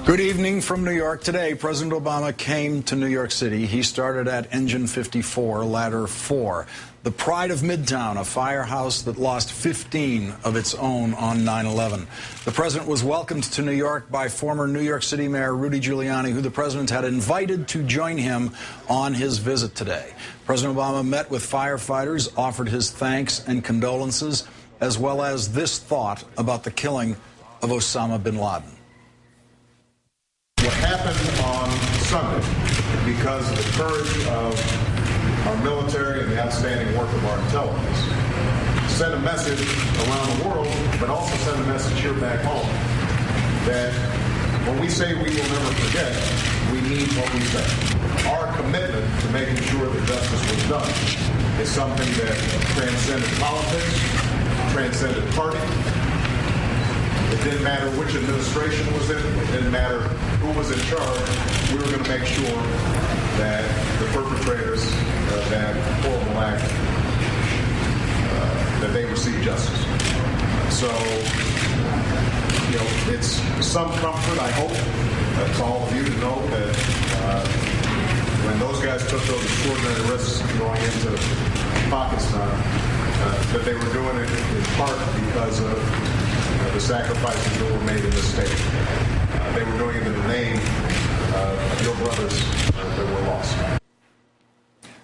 Good evening from New York. Today, President Obama came to New York City. He started at Engine 54, Ladder 4, the pride of Midtown, a firehouse that lost 15 of its own on 9/11. The president was welcomed to New York by former New York City Mayor Rudy Giuliani, who the president had invited to join him on his visit today. President Obama met with firefighters, offered his thanks and condolences, as well as this thought about the killing of Osama bin Laden. What happened on Sunday, because of the courage of our military and the outstanding work of our intelligence, sent a message around the world, but also sent a message here back home that when we say we will never forget, we mean what we say. Our commitment to making sure that justice was done is something that transcended politics, transcended party. It didn't matter which administration was in. It didn't matter who was in charge. We were going to make sure that the perpetrators of that horrible act, that they receive justice. So, it's some comfort, I hope, to all of you to know that when those guys took those extraordinary risks going into Pakistan, that they were doing it in part because of the sacrifices that were made in this state. They were doing it in the name of your brothers that were lost.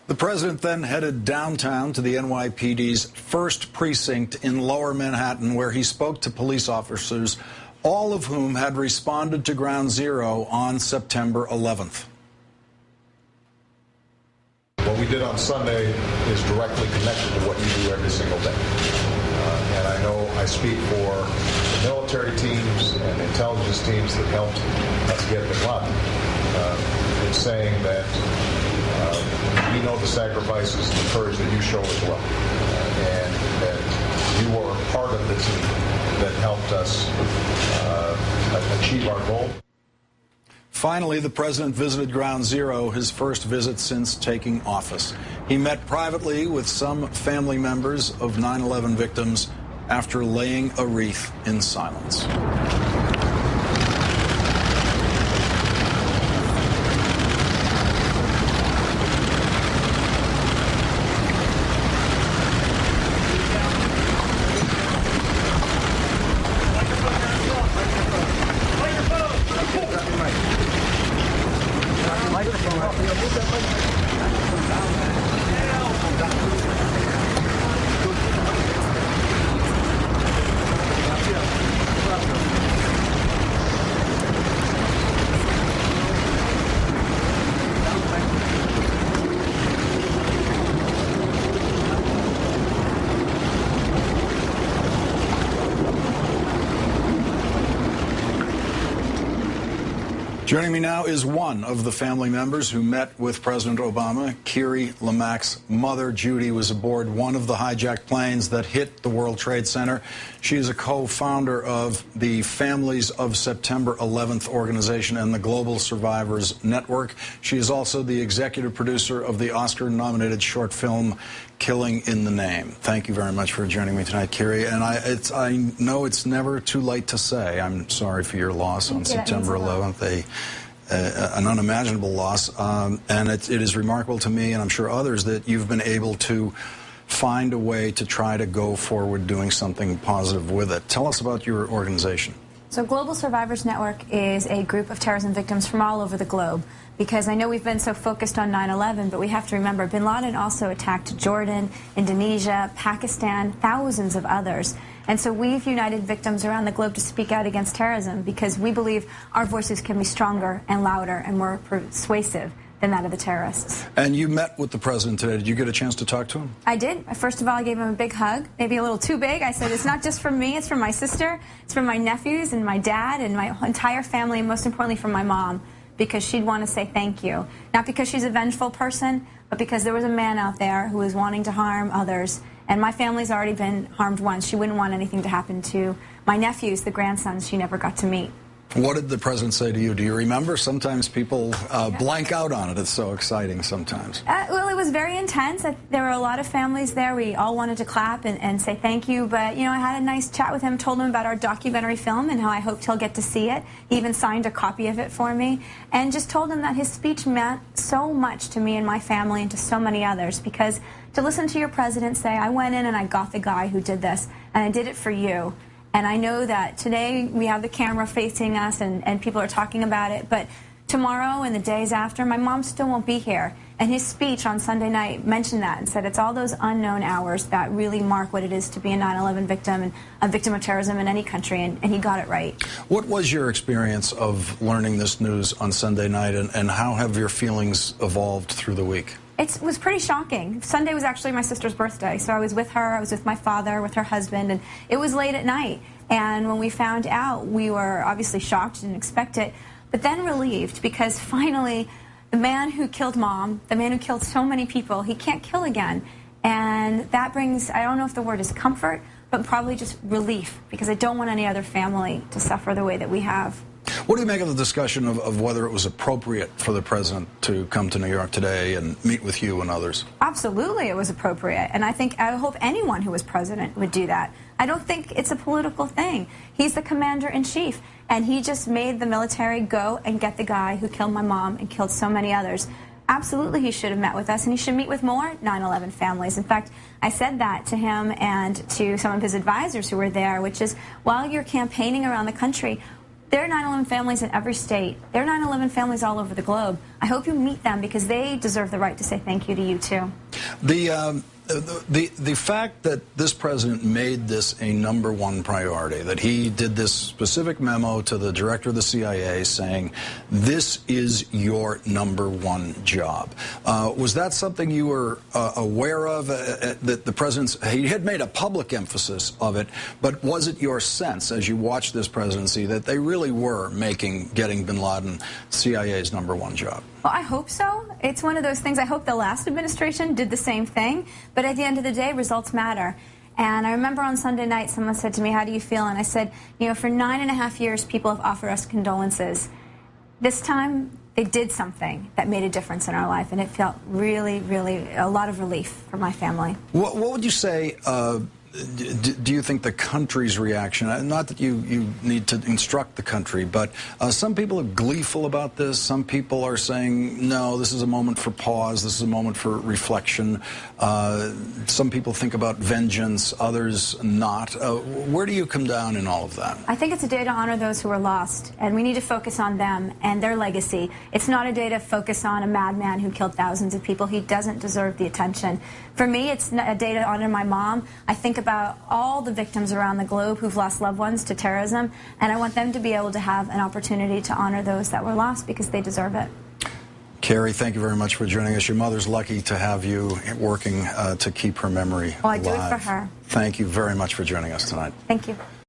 The president then headed downtown to the NYPD's first precinct in Lower Manhattan, where he spoke to police officers, all of whom had responded to Ground Zero on September 11th. What we did on Sunday is directly connected to what you do every single day. And I know I speak for the military teams and the intelligence teams that helped us get bin Laden in saying that we know the sacrifices and the courage that you show as well, and that you are part of the team that helped us achieve our goal. Finally, the president visited Ground Zero, his first visit since taking office. He met privately with some family members of 9/11 victims after laying a wreath in silence. Joining me now is one of the family members who met with President Obama. Kiri Lamac's mother, Judy, was aboard one of the hijacked planes that hit the World Trade Center. She is a co-founder of the Families of September 11th organization and the Global Survivors Network. She is also the executive producer of the Oscar-nominated short film Killing in the Name. Thank you very much for joining me tonight, Kiri. And I know it's never too late to say I'm sorry for your loss on September 11th, an unimaginable loss. And it is remarkable to me, and I'm sure others, that you've been able to find a way to try to go forward doing something positive with it. Tell us about your organization. So Global Survivors Network is a group of terrorism victims from all over the globe. Because I know we've been so focused on 9/11, but we have to remember bin Laden also attacked Jordan, Indonesia, Pakistan, thousands of others. And so we've united victims around the globe to speak out against terrorism because we believe our voices can be stronger and louder and more persuasive than that of the terrorists. And you met with the president today. Did you get a chance to talk to him? I did. First of all, I gave him a big hug, maybe a little too big. I said, it's not just from me, it's from my sister, it's from my nephews and my dad and my entire family, and most importantly from my mom, because she'd want to say thank you. Not because she's a vengeful person, but because there was a man out there who was wanting to harm others. And my family's already been harmed once. She wouldn't want anything to happen to my nephews, the grandsons she never got to meet. What did the president say to you? Do you remember? Sometimes people blank out on it. It's so exciting sometimes. Well, it was very intense. There were a lot of families there. We all wanted to clap and say thank you. But, you know, I had a nice chat with him, told him about our documentary film and how I hoped he'll get to see it. He even signed a copy of it for me. And just told him that his speech meant so much to me and my family and to so many others. Because to listen to your president say, I went in and I got the guy who did this, and I did it for you. And I know that today we have the camera facing us and people are talking about it, but tomorrow and the days after, my mom still won't be here. And his speech on Sunday night mentioned that and said it's all those unknown hours that really mark what it is to be a 9/11 victim and a victim of terrorism in any country, and he got it right. What was your experience of learning this news on Sunday night, and how have your feelings evolved through the week? It was pretty shocking. Sunday was actually my sister's birthday, so I was with her, I was with my father, with her husband, and it was late at night. And when we found out, we were obviously shocked, didn't expect it, but then relieved, because finally the man who killed Mom, the man who killed so many people, he can't kill again. And that brings, I don't know if the word is comfort, but probably just relief, because I don't want any other family to suffer the way that we have. What do you make of the discussion of whether it was appropriate for the president to come to New York today and meet with you and others? Absolutely, it was appropriate. And I hope anyone who was president would do that. I don't think it's a political thing. He's the commander-in-chief, and he just made the military go and get the guy who killed my mom and killed so many others. Absolutely, he should have met with us, and he should meet with more 9/11 families. In fact, I said that to him and to some of his advisors who were there, which is, while you're campaigning around the country, there are 9/11 families in every state. There are 9/11 families all over the globe. I hope you meet them, because they deserve the right to say thank you to you, too. The fact that this president made this a #1 priority, that he did this specific memo to the director of the CIA saying, this is your #1 job. Was that something you were aware of, that the president, he had made a public emphasis of it, but was it your sense as you watched this presidency that they really were getting bin Laden CIA's #1 job? Well, I hope so. It's one of those things. I hope the last administration did the same thing. But at the end of the day, results matter. And I remember on Sunday night, someone said to me, how do you feel? And I said, you know, for 9.5 years, people have offered us condolences. This time, they did something that made a difference in our life. And it felt really, really a lot of relief for my family. What would you say, do you think the country's reaction, not that you need to instruct the country, but some people are gleeful about this. Some people are saying, no, this is a moment for pause. This is a moment for reflection. Some people think about vengeance, others not. Where do you come down in all of that? I think it's a day to honor those who were lost, and we need to focus on them and their legacy. It's not a day to focus on a madman who killed thousands of people. He doesn't deserve the attention. For me, it's a day to honor my mom. I think about all the victims around the globe who've lost loved ones to terrorism, and I want them to be able to have an opportunity to honor those that were lost, because they deserve it. Carrie, thank you very much for joining us. Your mother's lucky to have you working to keep her memory alive. Oh, I do it for her. Thank you very much for joining us tonight. Thank you.